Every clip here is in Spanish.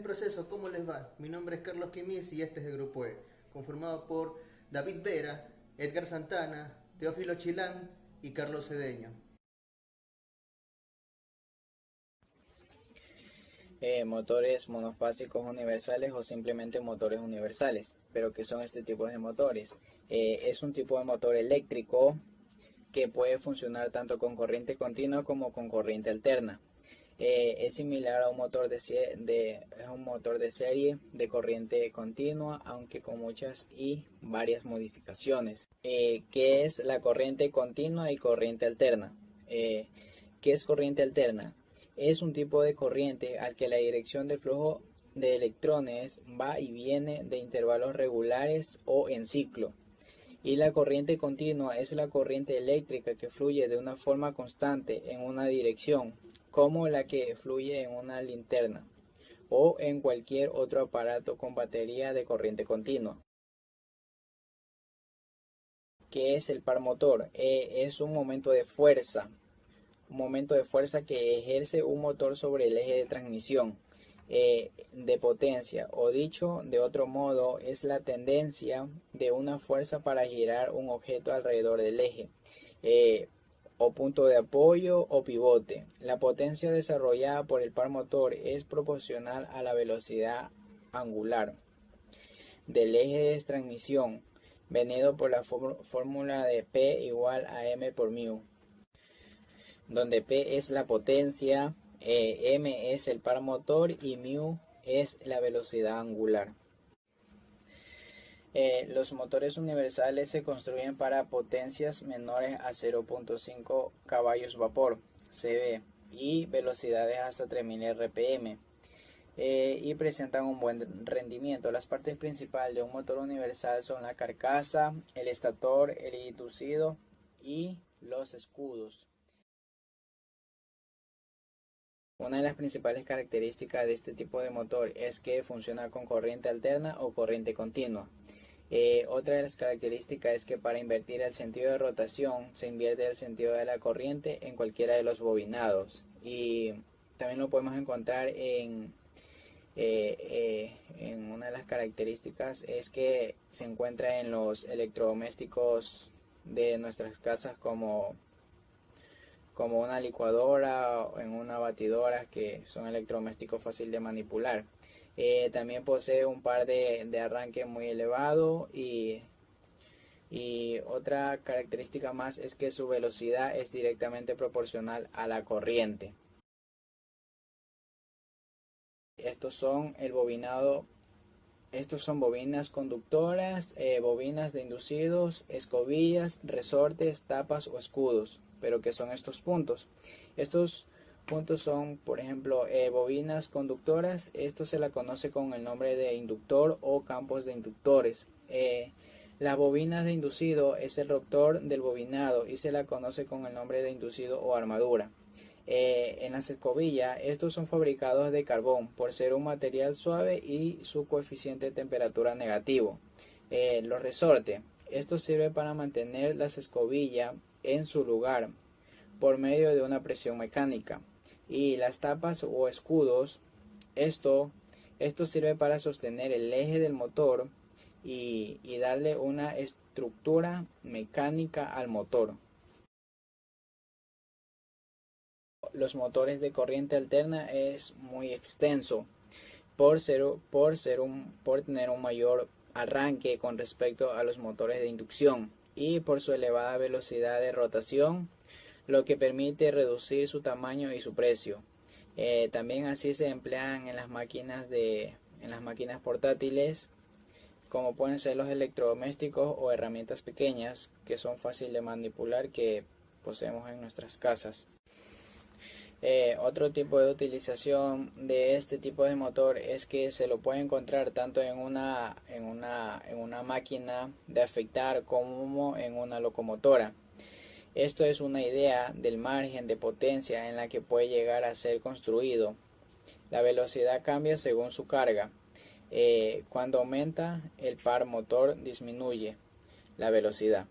proceso, ¿cómo les va? Mi nombre es Carlos Quimis y este es el Grupo E, conformado por David Vera, Edgar Santana, Teófilo Chilán y Carlos Cedeño. Motores monofásicos universales o simplemente motores universales. Pero ¿qué son este tipo de motores? Es un tipo de motor eléctrico que puede funcionar tanto con corriente continua como con corriente alterna. Es similar a un motor es un motor de serie de corriente continua, aunque con muchas y varias modificaciones. ¿Qué es la corriente continua y corriente alterna? ¿Qué es corriente alterna? Es un tipo de corriente al que la dirección del flujo de electrones va y viene de intervalos regulares o en ciclo. Y la corriente continua es la corriente eléctrica que fluye de una forma constante en una dirección, como la que fluye en una linterna o en cualquier otro aparato con batería de corriente continua. ¿Qué es el par motor? Es un momento de fuerza que ejerce un motor sobre el eje de transmisión de potencia, o dicho de otro modo, es la tendencia de una fuerza para girar un objeto alrededor del eje, eh, o punto de apoyo o pivote. La potencia desarrollada por el par motor es proporcional a la velocidad angular del eje de transmisión, venido por la fórmula de P igual a M por mu, donde P es la potencia, M es el par motor y mu es la velocidad angular. Los motores universales se construyen para potencias menores a 0.5 caballos vapor (CV) y velocidades hasta 3000 RPM, y presentan un buen rendimiento. Las partes principales de un motor universal son la carcasa, el estator, el inducido y los escudos. Una de las principales características de este tipo de motor es que funciona con corriente alterna o corriente continua. Otra de las características es que para invertir el sentido de rotación se invierte el sentido de la corriente en cualquiera de los bobinados, y también lo podemos encontrar en una de las características es que se encuentra en los electrodomésticos de nuestras casas como una licuadora o en una batidora, que son electrodomésticos fácil de manipular. También posee un par de arranque muy elevado, y otra característica más es que su velocidad es directamente proporcional a la corriente. Estos son el bobinado Estos son bobinas conductoras, bobinas de inducidos, escobillas, resortes, tapas o escudos. ¿Pero qué son estos puntos? Estos puntos son, por ejemplo, bobinas conductoras. Esto se la conoce con el nombre de inductor o campos de inductores. Las bobinas de inducido es el rotor del bobinado y se la conoce con el nombre de inducido o armadura. En las escobillas, estos son fabricados de carbón por ser un material suave y su coeficiente de temperatura negativo. Los resortes, esto sirve para mantener las escobillas en su lugar por medio de una presión mecánica. Y las tapas o escudos, esto sirve para sostener el eje del motor y darle una estructura mecánica al motor. Los motores de corriente alterna es muy extenso por tener un mayor arranque con respecto a los motores de inducción y por su elevada velocidad de rotación, lo que permite reducir su tamaño y su precio. También así se emplean en las máquinas portátiles, como pueden ser los electrodomésticos o herramientas pequeñas que son fáciles de manipular, que poseemos en nuestras casas. Otro tipo de utilización de este tipo de motor es que se lo puede encontrar tanto en una máquina de afeitar como en una locomotora. Esto es una idea del margen de potencia en la que puede llegar a ser construido. La velocidad cambia según su carga. Cuando aumenta el par motor, disminuye la velocidad.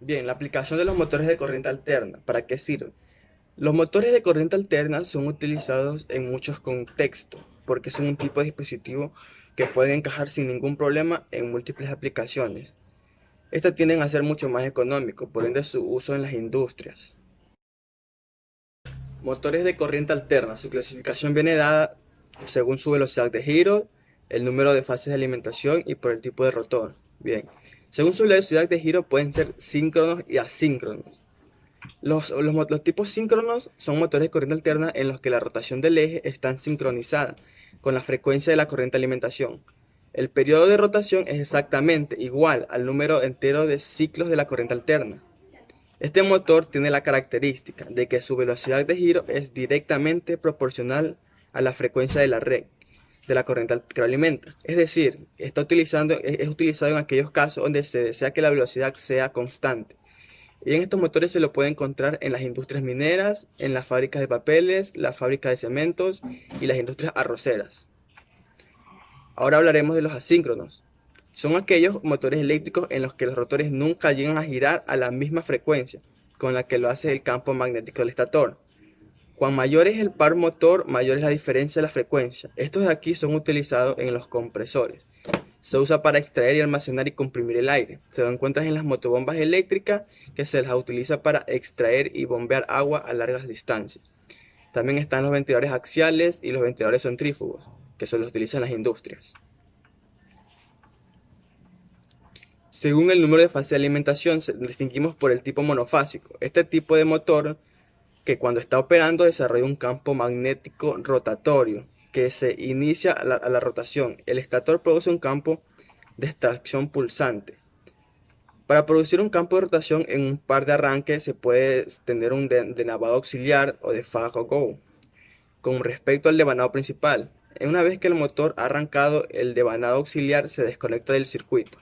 Bien, la aplicación de los motores de corriente alterna, ¿para qué sirve? Los motores de corriente alterna son utilizados en muchos contextos porque son un tipo de dispositivo que puede encajar sin ningún problema en múltiples aplicaciones. Estos tienden a ser mucho más económicos, por ende su uso en las industrias. Motores de corriente alterna. Su clasificación viene dada según su velocidad de giro, el número de fases de alimentación y por el tipo de rotor. Bien, según su velocidad de giro pueden ser síncronos y asíncronos. Los tipos síncronos son motores de corriente alterna en los que la rotación del eje está sincronizada con la frecuencia de la corriente de alimentación. El periodo de rotación es exactamente igual al número entero de ciclos de la corriente alterna. Este motor tiene la característica de que su velocidad de giro es directamente proporcional a la frecuencia de la red de la corriente que lo alimenta. Es decir, es utilizado en aquellos casos donde se desea que la velocidad sea constante. Y en estos motores se lo puede encontrar en las industrias mineras, en las fábricas de papeles, las fábricas de cementos y las industrias arroceras. Ahora hablaremos de los asíncronos. Son aquellos motores eléctricos en los que los rotores nunca llegan a girar a la misma frecuencia con la que lo hace el campo magnético del estator. Cuanto mayor es el par motor, mayor es la diferencia de la frecuencia. Estos de aquí son utilizados en los compresores. Se usa para extraer y almacenar y comprimir el aire. Se lo encuentras en las motobombas eléctricas que se las utiliza para extraer y bombear agua a largas distancias. También están los ventiladores axiales y los ventiladores centrífugos, que se los utiliza en las industrias. Según el número de fase de alimentación, distinguimos por el tipo monofásico. Este tipo de motor, que cuando está operando desarrolla un campo magnético rotatorio, que se inicia a la rotación. El estator produce un campo de extracción pulsante. Para producir un campo de rotación en un par de arranque se puede tener un devanado auxiliar o de Faraday con respecto al devanado principal. Una vez que el motor ha arrancado, el devanado auxiliar se desconecta del circuito.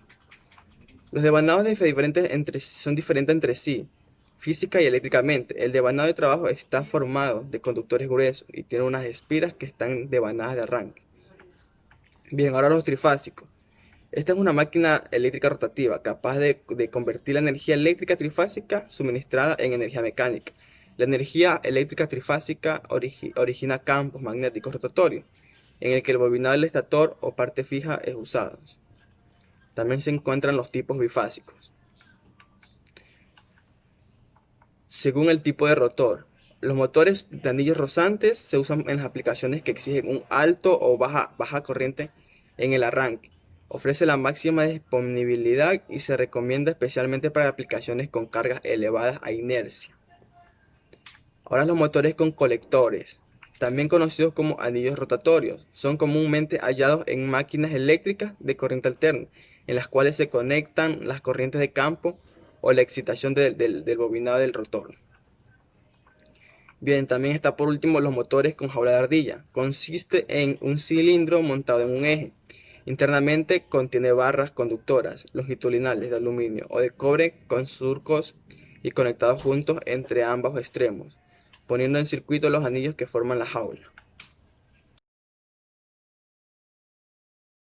Los devanados son diferentes entre sí, física y eléctricamente. El devanado de trabajo está formado de conductores gruesos y tiene unas espiras que están devanadas de arranque. Bien, ahora los trifásicos. Esta es una máquina eléctrica rotativa capaz de convertir la energía eléctrica trifásica suministrada en energía mecánica. La energía eléctrica trifásica origina campos magnéticos rotatorios, en el que el bobinado del estator o parte fija es usado. También se encuentran los tipos bifásicos. Según el tipo de rotor, los motores de anillos rozantes se usan en las aplicaciones que exigen un alto o baja corriente en el arranque. Ofrece la máxima disponibilidad y se recomienda especialmente para aplicaciones con cargas elevadas a inercia. Ahora los motores con colectores, también conocidos como anillos rotatorios, son comúnmente hallados en máquinas eléctricas de corriente alterna, en las cuales se conectan las corrientes de campo o la excitación del bobinado del rotor. Bien, también está por último los motores con jaula de ardilla. Consiste en un cilindro montado en un eje. Internamente contiene barras conductoras longitudinales de aluminio o de cobre con surcos y conectados juntos entre ambos extremos, poniendo en circuito los anillos que forman la jaula.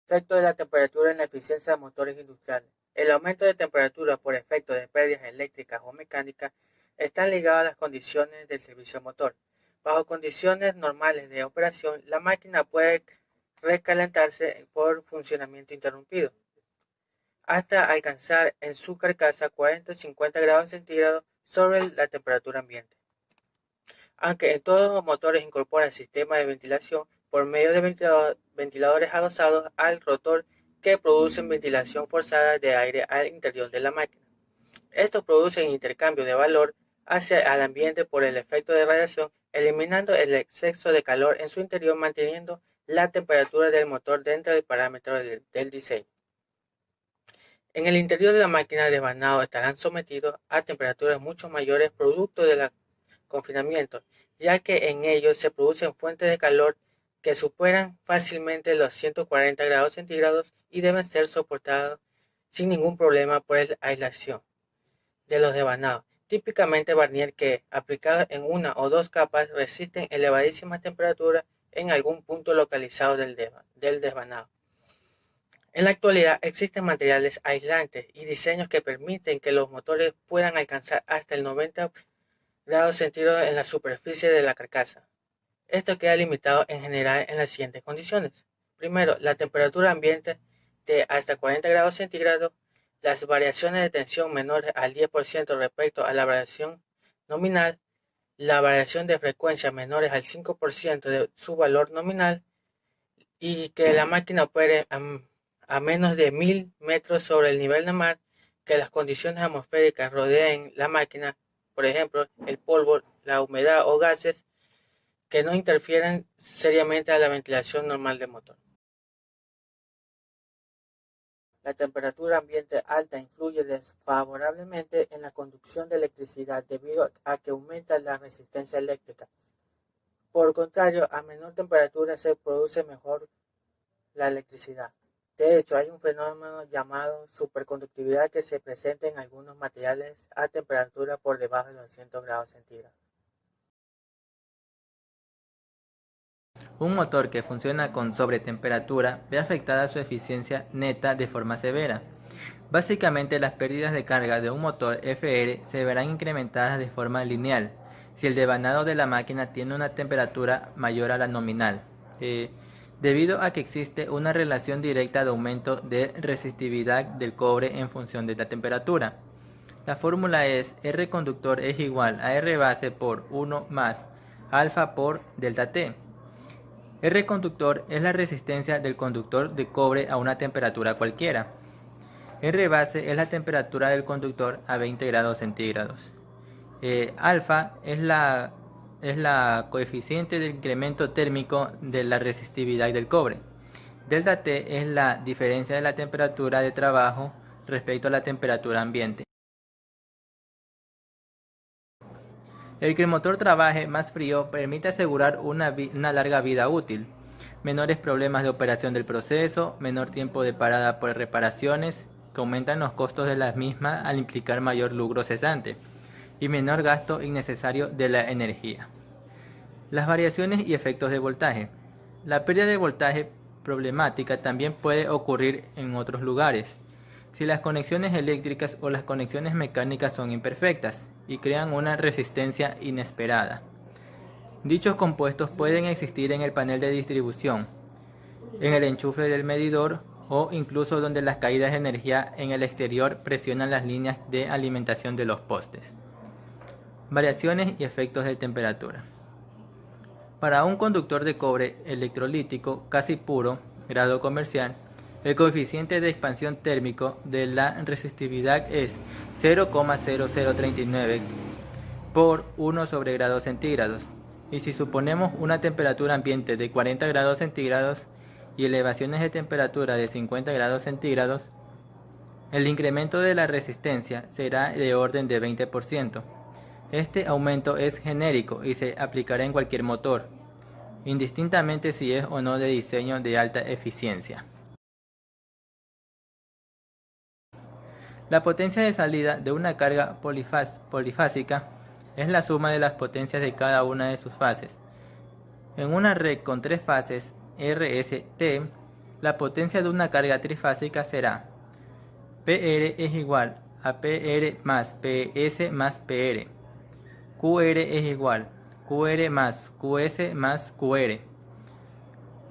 Efecto de la temperatura en la eficiencia de motores industriales. El aumento de temperatura por efecto de pérdidas eléctricas o mecánicas están ligados a las condiciones del servicio motor. Bajo condiciones normales de operación, la máquina puede recalentarse por funcionamiento interrumpido, hasta alcanzar en su carcasa 40 o 50 grados centígrados sobre la temperatura ambiente. Aunque en todos los motores incorporan sistemas de ventilación por medio de ventiladores adosados al rotor que producen ventilación forzada de aire al interior de la máquina. Estos producen intercambio de valor hacia el ambiente por el efecto de radiación, eliminando el exceso de calor en su interior, manteniendo la temperatura del motor dentro del parámetro del diseño. En el interior de la máquina de vanado estarán sometidos a temperaturas mucho mayores producto del confinamiento, ya que en ellos se producen fuentes de calor que superan fácilmente los 140 grados centígrados y deben ser soportados sin ningún problema por la aislación de los devanados. Típicamente barnier que, aplicado en una o dos capas, resisten elevadísimas temperaturas en algún punto localizado del desvanado. En la actualidad existen materiales aislantes y diseños que permiten que los motores puedan alcanzar hasta el 90% grados centígrados en la superficie de la carcasa. Esto queda limitado en general en las siguientes condiciones. Primero, la temperatura ambiente de hasta 40 grados centígrados, las variaciones de tensión menores al 10% respecto a la variación nominal, la variación de frecuencia menores al 5% de su valor nominal y que la máquina opere a menos de 1000 metros sobre el nivel del mar, que las condiciones atmosféricas rodeen la máquina, por ejemplo, el polvo, la humedad o gases, que no interfieren seriamente a la ventilación normal del motor. La temperatura ambiente alta influye desfavorablemente en la conducción de electricidad debido a que aumenta la resistencia eléctrica. Por contrario, a menor temperatura se produce mejor la electricidad. De hecho, hay un fenómeno llamado superconductividad que se presenta en algunos materiales a temperatura por debajo de 200 grados centígrados. Un motor que funciona con sobretemperatura ve afectada su eficiencia neta de forma severa. Básicamente, las pérdidas de carga de un motor FR se verán incrementadas de forma lineal si el devanado de la máquina tiene una temperatura mayor a la nominal, debido a que existe una relación directa de aumento de resistividad del cobre en función de la temperatura. La fórmula es R conductor es igual a R base por 1 más alfa por delta T. R conductor es la resistencia del conductor de cobre a una temperatura cualquiera. R base es la temperatura del conductor a 20 grados centígrados. Alfa es la coeficiente de incremento térmico de la resistividad del cobre. Delta T es la diferencia de la temperatura de trabajo respecto a la temperatura ambiente. El que el motor trabaje más frío permite asegurar una larga vida útil, menores problemas de operación del proceso, menor tiempo de parada por reparaciones, que aumentan los costos de las mismas al implicar mayor lucro cesante, y menor gasto innecesario de la energía. Las variaciones y efectos de voltaje. La pérdida de voltaje problemática también puede ocurrir en otros lugares, si las conexiones eléctricas o las conexiones mecánicas son imperfectas y crean una resistencia inesperada. Dichos compuestos pueden existir en el panel de distribución, en el enchufe del medidor o incluso donde las caídas de energía en el exterior presionan las líneas de alimentación de los postes. Variaciones y efectos de temperatura. Para un conductor de cobre electrolítico casi puro, grado comercial, el coeficiente de expansión térmico de la resistividad es 0,0039 por 1 sobre grados centígrados. Y si suponemos una temperatura ambiente de 40 grados centígrados y elevaciones de temperatura de 50 grados centígrados, el incremento de la resistencia será de orden de 20%. Este aumento es genérico y se aplicará en cualquier motor, indistintamente si es o no de diseño de alta eficiencia. La potencia de salida de una carga polifásica es la suma de las potencias de cada una de sus fases. En una red con tres fases RST, la potencia de una carga trifásica será PR es igual a PR más PS más PR. QR es igual QR más QS más QR.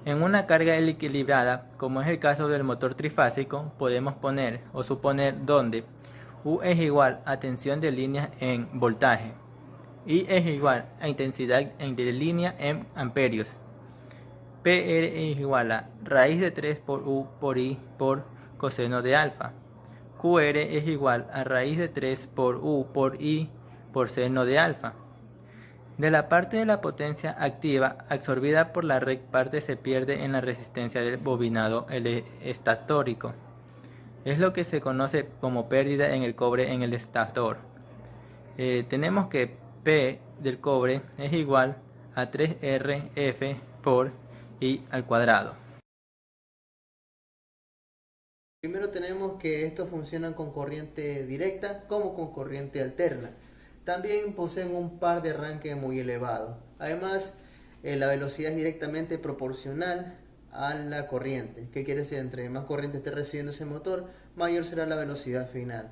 En una carga equilibrada, como es el caso del motor trifásico, podemos poner o suponer donde U es igual a tensión de línea en voltaje, I es igual a intensidad de línea en amperios, PR es igual a raíz de 3 por U por I por coseno de alfa, QR es igual a raíz de 3 por U por I por seno de alfa. De la parte de la potencia activa absorbida por la red parte se pierde en la resistencia del bobinado estatórico. Es lo que se conoce como pérdida en el cobre en el estator. Tenemos que P del cobre es igual a 3RF por I al cuadrado. Primero tenemos que estos funcionan con corriente directa como con corriente alterna. También poseen un par de arranque muy elevado. Además, la velocidad es directamente proporcional a la corriente. ¿Qué quiere decir? Entre más corriente esté recibiendo ese motor, mayor será la velocidad final.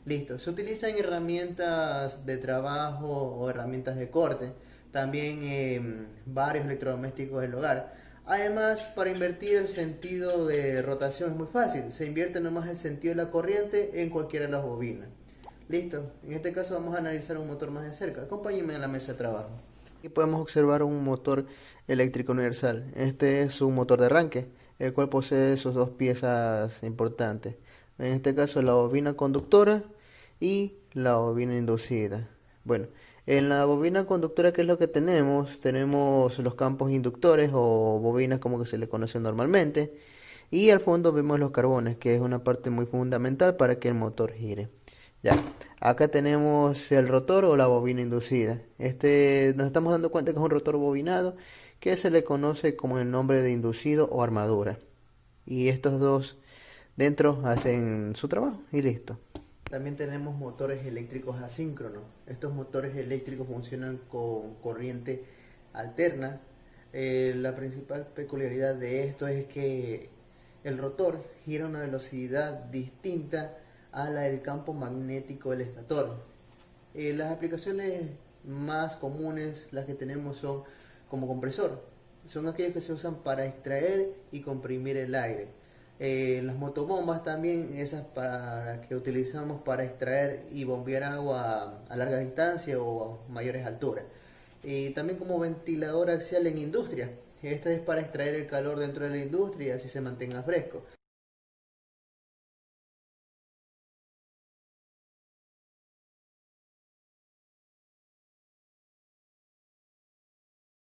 Listo, se utilizan herramientas de trabajo o herramientas de corte, también varios electrodomésticos del hogar. Además, para invertir el sentido de rotación es muy fácil, se invierte nomás el sentido de la corriente en cualquiera de las bobinas. Listo, en este caso vamos a analizar un motor más de cerca. Acompáñenme a la mesa de trabajo. Aquí podemos observar un motor eléctrico universal. Este es un motor de arranque, el cual posee sus dos piezas importantes. En este caso la bobina conductora y la bobina inducida. Bueno, en la bobina conductora, ¿qué es lo que tenemos? Tenemos los campos inductores o bobinas como que se le conoce normalmente. Y al fondo vemos los carbones, que es una parte muy fundamental para que el motor gire. Ya, acá tenemos el rotor o la bobina inducida. Nos estamos dando cuenta que es un rotor bobinado que se le conoce como el nombre de inducido o armadura. Y estos dos dentro hacen su trabajo y listo. También tenemos motores eléctricos asíncronos. Estos motores eléctricos funcionan con corriente alterna. La principal peculiaridad de esto es que el rotor gira a una velocidad distinta a la del campo magnético del estator. Las aplicaciones más comunes, las que tenemos, son como compresor. Son aquellos que se usan para extraer y comprimir el aire. Las motobombas también, esas para que utilizamos para extraer y bombear agua a larga distancia o a mayores alturas. Y también como ventilador axial en industria. Esta es para extraer el calor dentro de la industria y así se mantenga fresco.